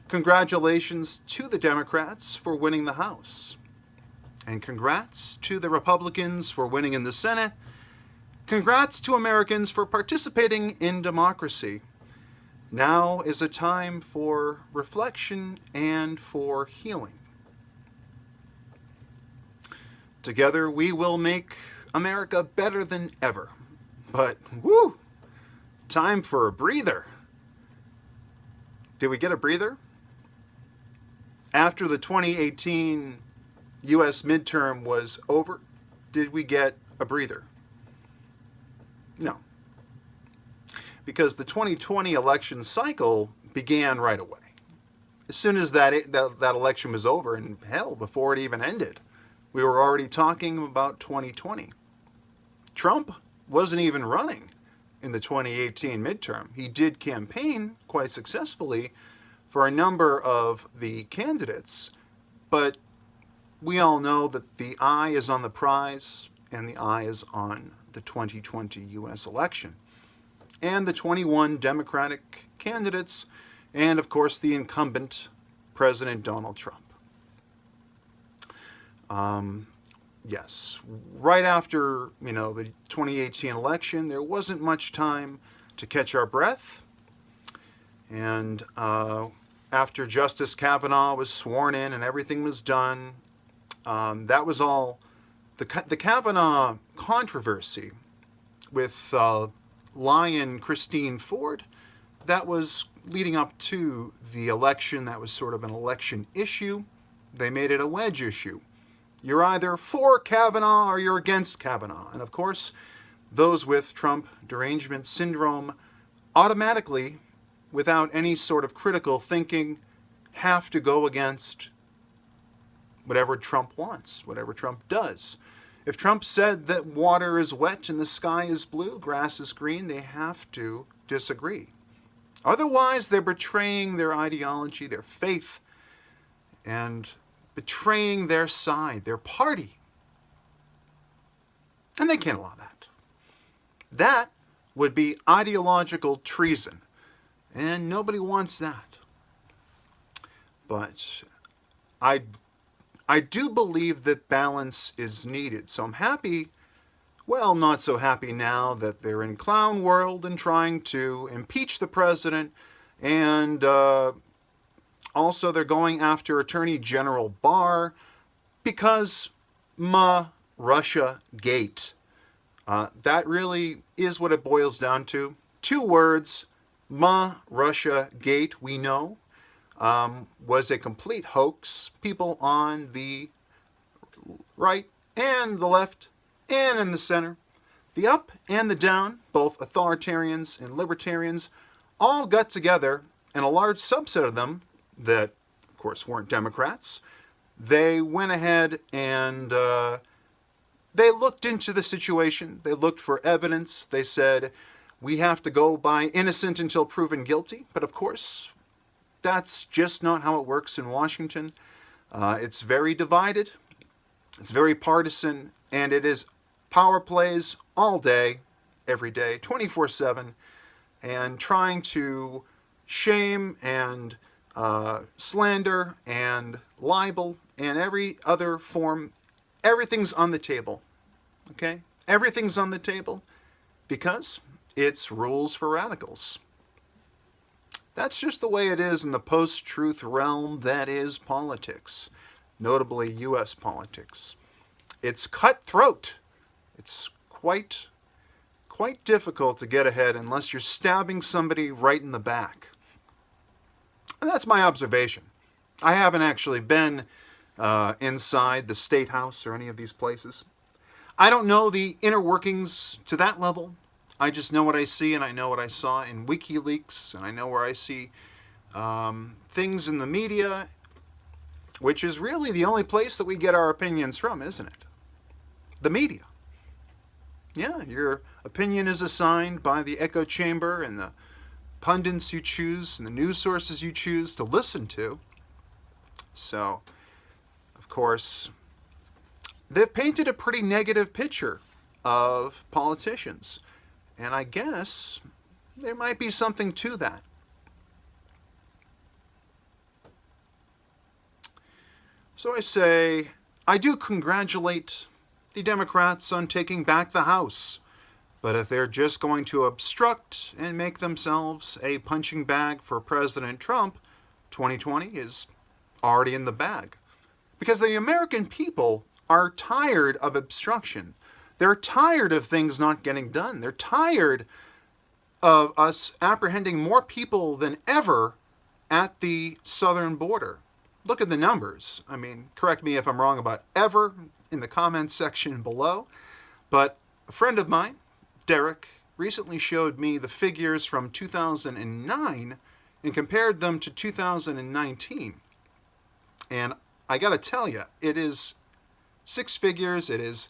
Congratulations to the Democrats for winning the House. And congrats to the Republicans for winning in the Senate. Congrats to Americans for participating in democracy. Now is a time for reflection and for healing. Together we will make America better than ever. But, whoo, time for a breather. Did we get a breather? After the 2018 U.S. midterm was over, did we get a breather? No. Because the 2020 election cycle began right away. As soon as that election was over, and hell, before it even ended, we were already talking about 2020. Trump wasn't even running in the 2018 midterm. He did campaign quite successfully for a number of the candidates, but we all know that the eye is on the prize and the eye is on the 2020 U.S. election and the 21 Democratic candidates and, of course, the incumbent President Donald Trump. Yes, right after, the 2018 election, there wasn't much time to catch our breath. And after Justice Kavanaugh was sworn in and everything was done, that was all. The Kavanaugh controversy with Lion Christine Ford, that was leading up to the election. That was sort of an election issue. They made it a wedge issue. You're either for Kavanaugh or you're against Kavanaugh. And of course, those with Trump derangement syndrome automatically, without any sort of critical thinking, have to go against whatever Trump wants, whatever Trump does. If Trump said that water is wet and the sky is blue, grass is green, they have to disagree. Otherwise, they're betraying their ideology, their faith, and betraying their side, their party. And they can't allow that. That would be ideological treason. And nobody wants that. But I do believe that balance is needed. So I'm happy, well, not so happy now that they're in clown world and trying to impeach the president. And also they're going after Attorney General Barr because Russia Gate. That really is what it boils down to. 2 words. Russia Gate, we know, was a complete hoax. People on the right and the left and in the center, the up and the down, both authoritarians and libertarians, all got together, and a large subset of them that, of course, weren't Democrats, they went ahead and they looked into the situation. They looked for evidence. They said, we have to go by innocent until proven guilty. But of course, that's just not how it works in Washington. It's very divided. It's very partisan. And it is power plays all day, every day, 24/7. And trying to shame and slander and libel and every other form. Everything's on the table. Okay? Everything's on the table because it's rules for radicals. That's just the way it is in the post-truth realm that is politics, notably U.S. politics. It's cutthroat. It's quite difficult to get ahead unless you're stabbing somebody right in the back. And that's my observation. I haven't actually been inside the State House or any of these places. I don't know the inner workings to that level. I just know what I see, and I know what I saw in WikiLeaks, and I know where I see things in the media, which is really the only place that we get our opinions from, isn't it? The media. Yeah, your opinion is assigned by the echo chamber and the pundits you choose and the news sources you choose to listen to. So, of course, they've painted a pretty negative picture of politicians. And I guess there might be something to that. So I say, I do congratulate the Democrats on taking back the House. But if they're just going to obstruct and make themselves a punching bag for President Trump, 2020 is already in the bag. Because the American people are tired of obstruction. They're tired of things not getting done. They're tired of us apprehending more people than ever at the southern border. Look at the numbers. I mean, correct me if I'm wrong about ever in the comments section below, but a friend of mine, Derek, recently showed me the figures from 2009 and compared them to 2019. And I got to tell you, it is six figures. It is,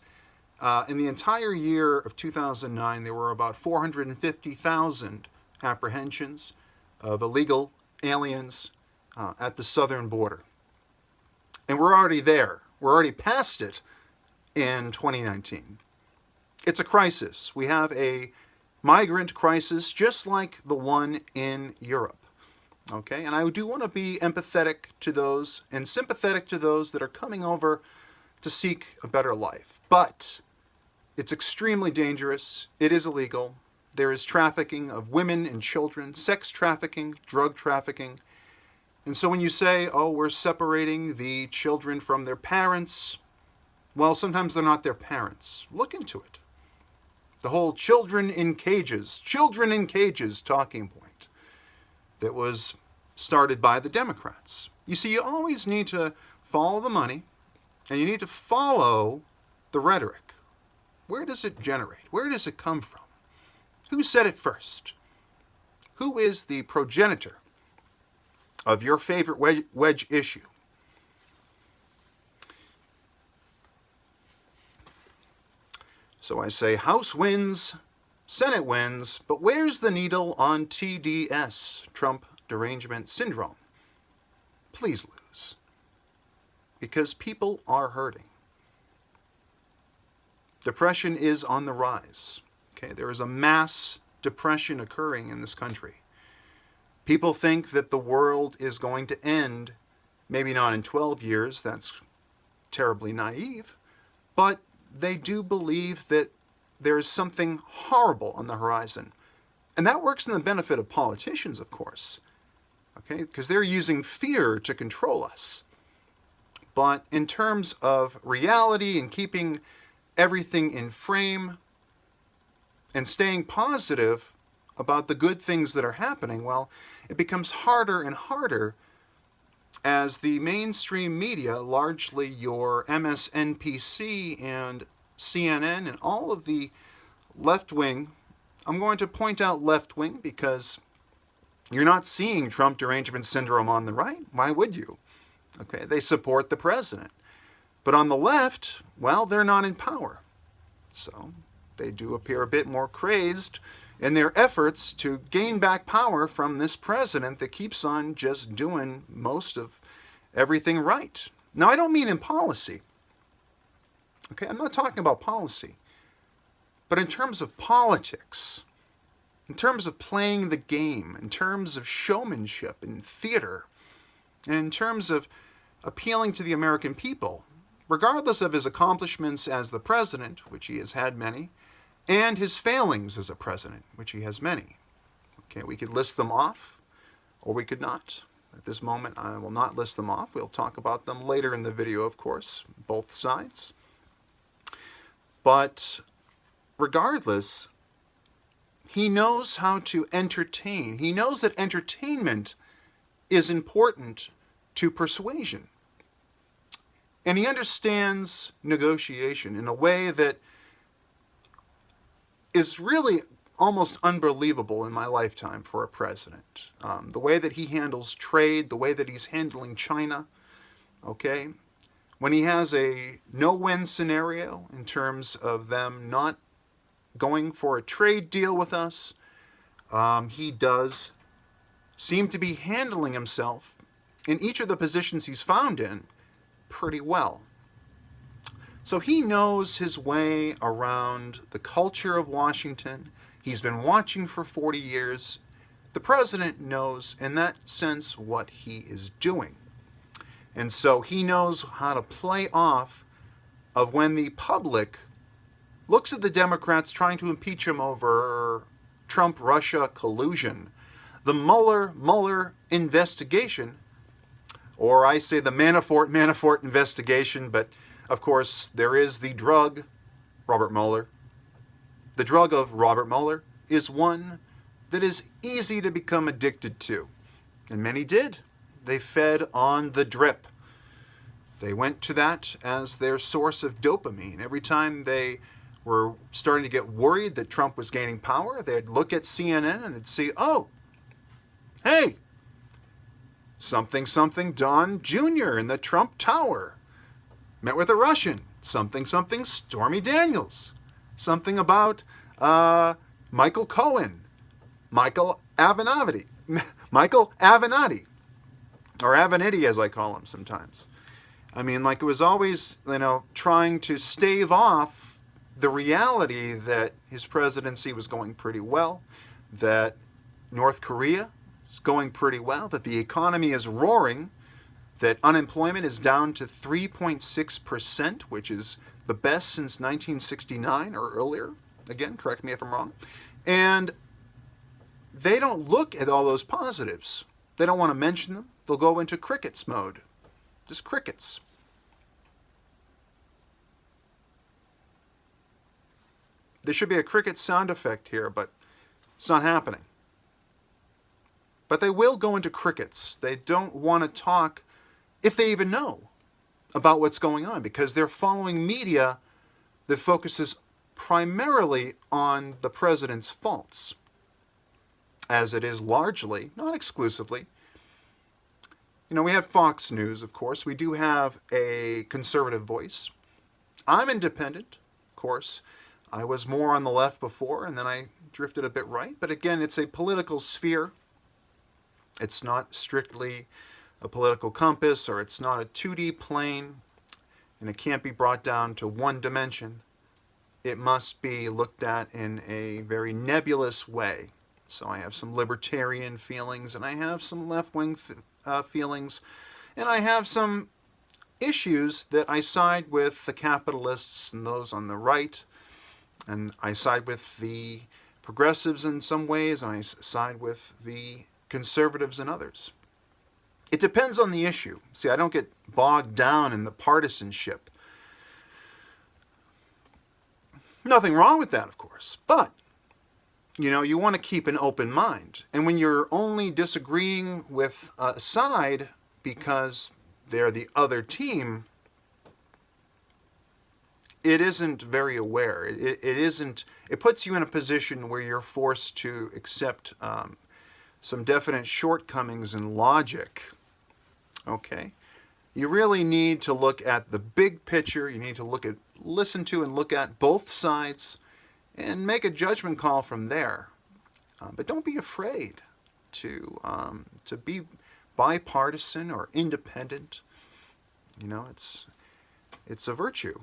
in the entire year of 2009, there were about 450,000 apprehensions of illegal aliens at the southern border. And we're already there. We're already past it in 2019. It's a crisis. We have a migrant crisis just like the one in Europe. Okay, and I do want to be empathetic to those and sympathetic to those that are coming over to seek a better life. But it's extremely dangerous. It is illegal. There is trafficking of women and children, sex trafficking, drug trafficking. And so when you say, oh, we're separating the children from their parents, well, sometimes they're not their parents. Look into it. The whole children in cages talking point that was started by the Democrats. You see, you always need to follow the money, and you need to follow the rhetoric. Where does it generate? Where does it come from? Who said it first? Who is the progenitor of your favorite wedge issue? So I say House wins, Senate wins, but where's the needle on TDS, Trump Derangement Syndrome? Please lose. Because people are hurting. Depression is on the rise. Okay, there is a mass depression occurring in this country. People think that the world is going to end, maybe not in 12 years, that's terribly naive, but they do believe that there is something horrible on the horizon. And that works in the benefit of politicians, of course, okay, because they're using fear to control us. But in terms of reality and keeping everything in frame and staying positive about the good things that are happening, well, it becomes harder and harder as the mainstream media, largely your MSNBC and CNN and all of the left-wing, I'm going to point out left-wing because you're not seeing Trump derangement syndrome on the right. Why would you? Okay, they support the president. But on the left, well, they're not in power. So they do appear a bit more crazed in their efforts to gain back power from this president that keeps on just doing most of everything right. Now, I don't mean in policy. Okay, I'm not talking about policy. But in terms of politics, in terms of playing the game, in terms of showmanship and theater, and in terms of appealing to the American people, regardless of his accomplishments as the president, which he has had many, and his failings as a president, which he has many. Okay, we could list them off, or we could not. At this moment, I will not list them off. We'll talk about them later in the video, of course, both sides. But regardless, he knows how to entertain. He knows that entertainment is important to persuasion. And he understands negotiation in a way that is really almost unbelievable in my lifetime for a president. The way that he handles trade, the way that he's handling China, okay? When he has a no-win scenario in terms of them not going for a trade deal with us, he does seem to be handling himself in each of the positions he's found in pretty well. So he knows his way around the culture of Washington. He's been watching for 40 years. The president knows, in that sense, what he is doing. And so he knows how to play off of when the public looks at the Democrats trying to impeach him over Trump-Russia collusion. The Mueller investigation, or I say the Manafort investigation, but of course there is the drug, Robert Mueller. The drug of Robert Mueller is one that is easy to become addicted to. And many did. They fed on the drip. They went to that as their source of dopamine. Every time they were starting to get worried that Trump was gaining power, they'd look at CNN and they'd see, oh, hey, something Don Jr. in the Trump Tower met with a Russian. Something Stormy Daniels. Something about Michael Cohen. Michael Avenatti, or Avenatti as I call him sometimes. I mean, like, it was always, trying to stave off the reality that his presidency was going pretty well, that North Korea is going pretty well, that the economy is roaring, that unemployment is down to 3.6%, which is the best since 1969 or earlier. Again, correct me if I'm wrong. And they don't look at all those positives. They don't want to mention them. They'll go into crickets mode. Just crickets. There should be a cricket sound effect here, but it's not happening. But they will go into crickets. They don't want to talk, if they even know, about what's going on, because they're following media that focuses primarily on the president's faults, as it is largely, not exclusively. We have Fox News, of course. We do have a conservative voice. I'm independent, of course. I was more on the left before, and then I drifted a bit right. But again, it's a political sphere. It's not strictly a political compass, or it's not a 2D plane, and it can't be brought down to one dimension. It must be looked at in a very nebulous way. So I have some libertarian feelings, and I have some left-wing feelings, and I have some issues that I side with the capitalists and those on the right, and I side with the progressives in some ways, and I side with the conservatives in others. It depends on the issue. See, I don't get bogged down in the partisanship. Nothing wrong with that, of course, but you want to keep an open mind. And when you're only disagreeing with a side because they're the other team, it isn't very aware. It puts you in a position where you're forced to accept some definite shortcomings in logic. Okay? You really need to look at the big picture. You need to listen to and look at both sides and make a judgment call from there. But don't be afraid to be bipartisan or independent. It's a virtue.